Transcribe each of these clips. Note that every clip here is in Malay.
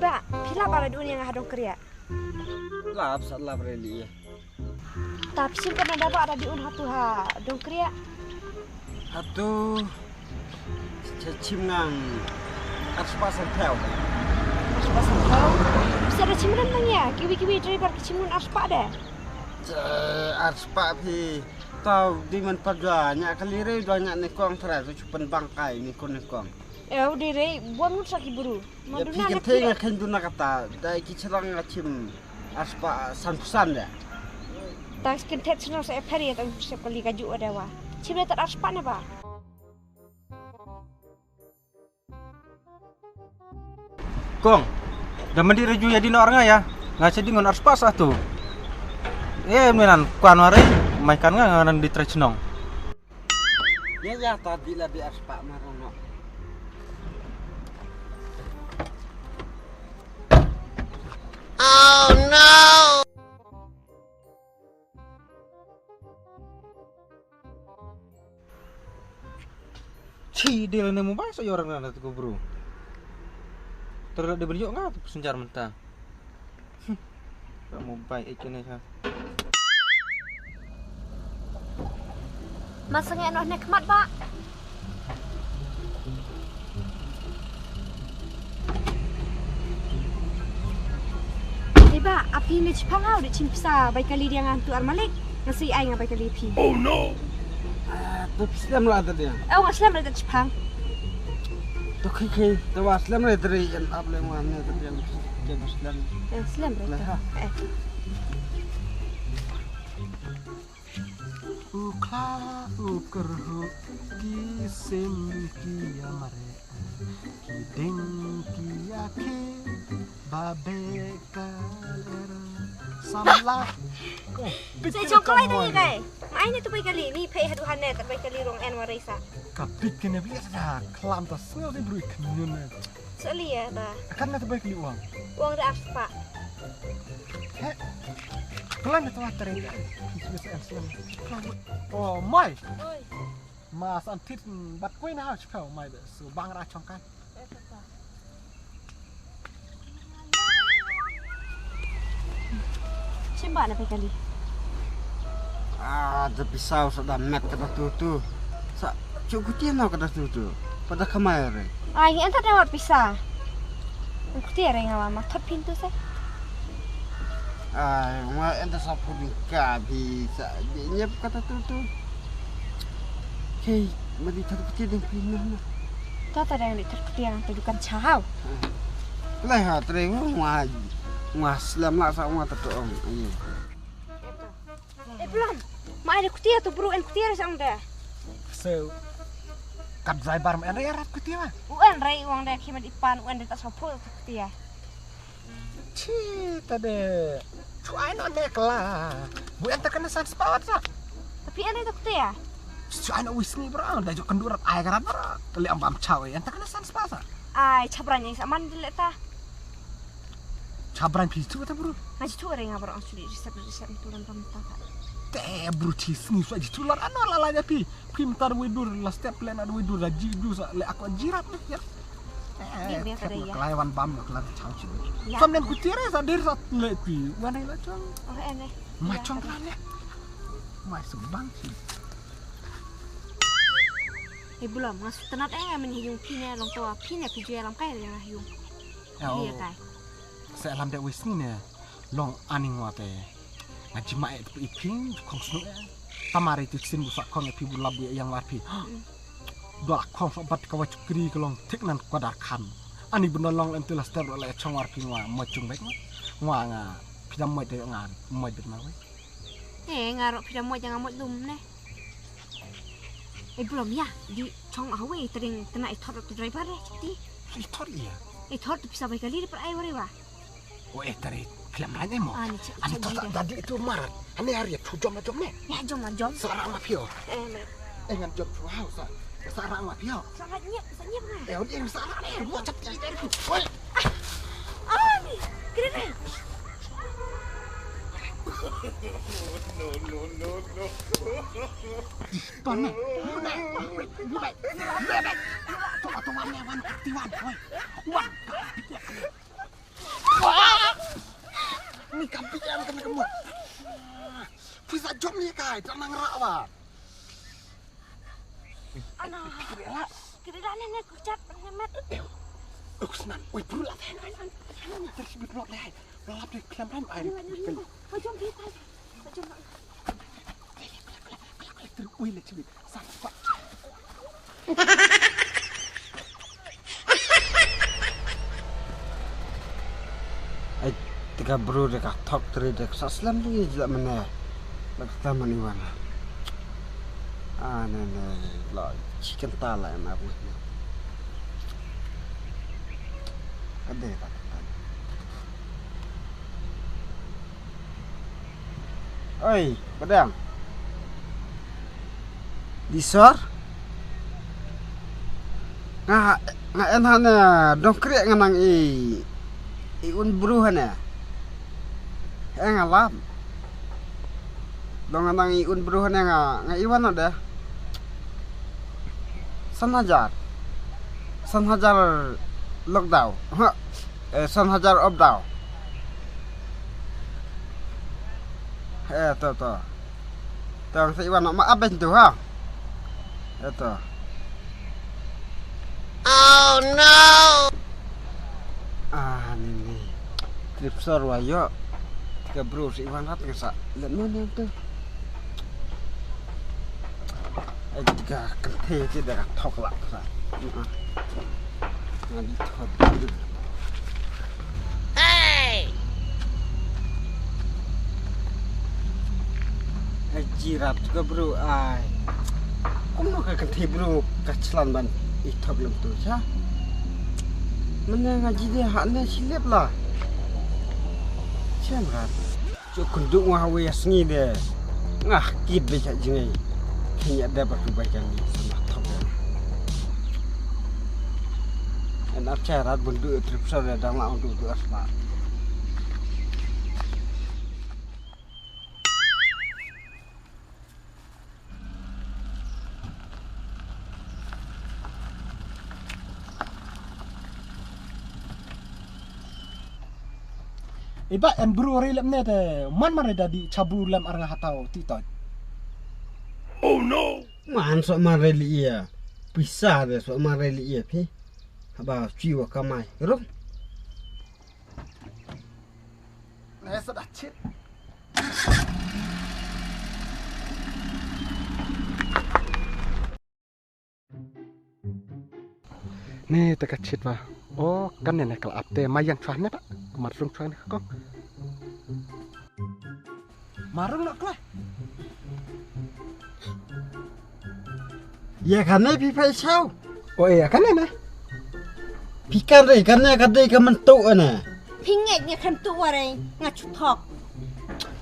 Ba, pilap ada dunia yang hadong kerja. Lap salah bereli. Tapi simpan ada apa ada di hatu ha dong kerja. Hatu cacim ngang harus pasang tel. Harus pasang tel. Bisa ada cimunan bang ya? Kiwi driver ke cimunan harus pak deh. Harus pak pi. Tahu di mana padanya kalire banyak nekong terus cuman bangkai nekong. Udah re, buat mulut sakit buru. Ya pikir tengah kan duna kata, dah kicerang ngacim aspa santusan dah. Tak sekentet senang saya peri atau siap kali kaju ada wah. Cimnya tak aspa ne ba. Kong, dah mandiri juga di orang ya, ngasih dengan aspa satu. Menan kuanware, mainkan ngaran di Trecenong. Ya tadi lah di aspa marono. Oh no! Ci, dia lene mau bahasa orang nana tu bro. Terus dia beli juga tu senjar mentah. Kamu baik ikutnya sah. Masanya enak nikmat pak. Ba, api ni cipang au di cimpsa baik kali dia ngantu armalik ngasih ai ngabai kali pi. Oh no. Tu Islam lah tadi. Aslam ada cipang. Tu kiki, tu Islam lah tadi yang apa yang mana tadi yang Islam. Aslam berita. Ukla ukerhu kisim kiamare kiding kiake babe kalera samla. Saya congklai tadi kai. Mai ni tu baik kali ni pay haduhan net baik kali rong en warisa. Kapit kena beli ada kelam tas semua di beri kenyun. Sekali ya ta. Kan nak baik beli uang. Uang dah aspa. Kelam itu water ini. Oh mai. Mas antit bat kue na harus kau mai dah. So bang racong kan. Simba na baik kali. Ada pisau sudah met kata tu. Sa cukup dia nak kata tu. Pada kemarin. Ini entah lewat pisah. Aku tiada yang lama. Tapi pintu saya. Wah ente sapu nikah bisa. Dia kata tu. Hei, mari tak putih dengan pinang. Tak ada yang diterkuti yang tujukan cahau. Leha tereng wah Islam lah sama terdoong. Belum. Mak ada kutia tu bro, en kutia sang dah. So kat driver mana ya rat kutia mah? UN rai uang dah kimat ipan, UN dah tak sapu kutia. Ci tadi cuai no nek lah. Bu ente kena sans power sah. Tapi ane tu kutia. Cuai no wisni bro, dah jo kendurat ai karat bro. Teli am cawe ente kena sans power sah. Ai cabranya saman dilek ta. Cabran pisu kata bro. Ngaji tu orang ngabrak ang sudi risap turun pamita. Teh bro cisni so aji tular ano lalanya pi. Pi mentar widur la step plan ada widur la jidu sa le aku jirat ya. Dia kada ya. Kelaiwan bam no kelar chau ci. Samnen ku tire sa dir sa le pi. Wana la chong. Oh ene. Macam mana? Mai sumbang ci. Belum ngasut tenat men hiyung pine long tua pine pi jual lam kai ya hiyung. Iya kai. Saya lam dak wisni ne. Long aning wate. Ngaji mae tu iping kong snu tamari tu sin busak kong epi bulabu yang lapi. Dua kong sobat kawat kri kelong tiknan kwadar kan. Ani benar long entu la star le chongwar pingwa mocung baik ngwa nga pidam moi de ngan moi de mawe. Ngarok pidam moi jangan moi lum ne. Belum ya di chong awe tering kena ithot tu driver ya citi. Ithot iya. Ithot tu bisa baik kali di per ai wari wa. Oh tari film lain emo. Ani tadi itu marat. Ani hari jom ne. Ya jom. Sarang mafio. Ngan jom wow sa. Sarang mafio. Sangat nyep kan. Dia sarang ni. Mo cap ti. Oi. Ani. Tuan ni. Baik. Tuan ni wan aktivan. Wan. Wah. Ni kampian kena kamu. Bisa jom ni kai, tak nang rak wa. Anak. Kita dah nenek kucat nemet. Usnan, oi bro lah. Terus bro lah. Lap dia kelam ram air. Jom kita. Jom. Terus oi le cibi. Sampai. Ai tiga bro dekat top 3 dekat saslam ni je mana. Lak taman ni wana. Nene la chicken tala yang aku ni. Ada tak? Oi, Padang. Disor? Nga enhana dongkrek nganang un bruhana. Ngalam. Dong nganang un bruhana nga iwan ada. Sanhajar lockdown. Sanhajar updown. Tuh. Tong sa iwan maaf bentu ha. Ito. Oh no. Ini. Tripsor wayo. Tiga bro si iwan rat ngasa. Lihat mana tu. Tiga kente tidak tok lah. Nanti thot. Jirat juga bro, ay. Kung ka kanti bro, kaclan ban itok lang tu, siya. Mana ngaji dia haknya silap lah. Siya marat. Cuk kunduk ngahawi asngi dia. Ngah kid becak jengai. Kaya dapat perbaikan ni sama tok. Enak carat bunduk tripsor dia dah nak untuk asma. Iba en bro relap ne te man dah di cabu lam arang hatau titoj. Oh no. Man sok mareli ia. Pisah dia sok mareli ia pi. Haba jiwa kamai. Rum. Nah sudah cit. Nih teka cit bah. Oh, kan nenek kalau apte mayang cuan pak. Marung cuan kok. Marung nak lah. Ya karena pi pai sau. Oh iya kan nenek. Pikan re karena kadai ka mentuk ana. Pingeknya kan tu warai ngacu tok.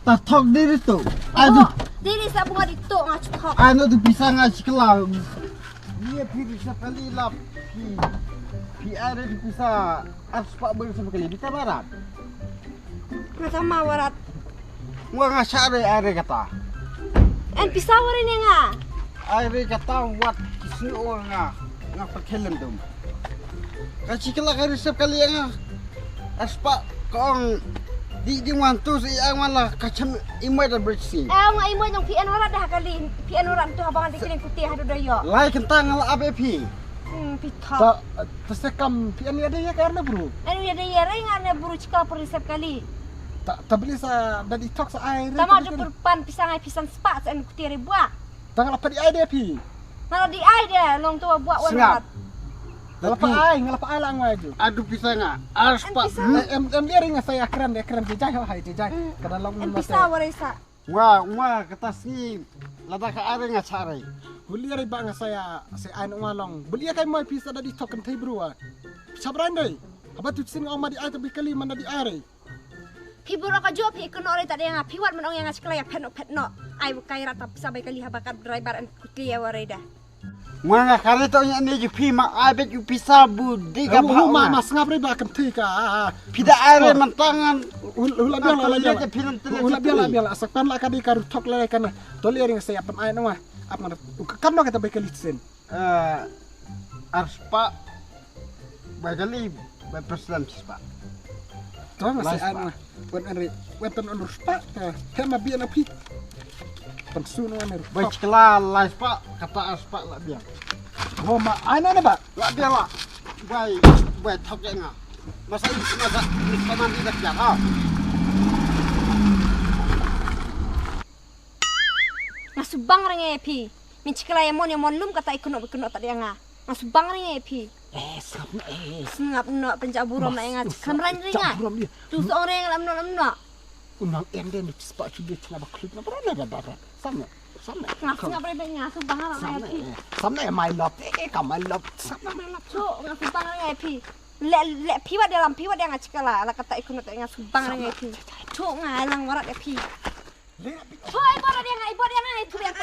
Tak tok diri tu. Aduh. Diri sa bunga dito ngacu tok. Anu tu bisa ngaji kelau. Dia pilih sekali lap. Pi ada di bisa aspak bersama kali kita barat. Masa mawarat. Gua ngasak are kata. En pisawarin yang nga. Are kata wat kisnu nga perkelen tu. Kasi kala kari sekali yang aspak kong di wantu si ang malah kacam imai dan bersih. Nga imo yang pian warat dah kali. Pian warat tu abangan dikirim putih hadu dayo. Lai kentang ngala ABP. Pitok. Tak tersekam pian ni ada ya karena bro. Anu ya dia ringan buru cika perisap kali. Tak beli sa dari tok sa air. Tama ada perpan pisang sepak sa anu kutiri buat. Tang apa di air dia pi. Mana di air dia long tua buat warat. Ngalapa ai lang waju. Aduh pisang ah. Aspak. Em dia ringan saya keren jejak hai jejak. Kada long En pisau warisa. Wah kata si lada ka are ngasarai. Beli ari bang saya ain ngalong. Beli kai mai pisa dari tok kan bro. Sabran dai. Apa tu sin ngoma di air tapi kali mana di air. Piburo ka job ikon ore tadi yang piwat menong yang ngasih kelaya penok. Ai bukai rata bisa baik kali habakat driver en kutia wareda. Mga karito niya ni jupi maabet yu pisabu di ka Huma mas ngapre ba kam tika. Pida are mantangan. Hula biala sakpan la kadi karu tok le kana. Toli ring saya pan ai nama. Apa kam no kata baik litsen. Arspa bagali by president spa. Tuh masih anu. Wetan on spa. Hema biana pi. Pensuno anu. By chikla la spa kata arspa la biar. Homa ai na ba. La biar la. By tok nga. Masa kaman tidak ya. Ngasubang ring pi. Min chikla ya mon lum kata ikuno tak dia nga. Ngasubang ring pi. Sengap no pencaburom na nga. Kamran ring nga. Tu seorang lam no. Unang ende ni spa chu dia tengah baklut na berada. Sama. Ngap ring ngasubang ring pi. Sama my love. My love. Sama my love. Tu ngasubang ring pi. Le pi wa dalam pi wa dia nga chikla la kata ikuno tak ngasubang ring pi. Tu nga lang warat pi. Boy, ibu dia nga itu yang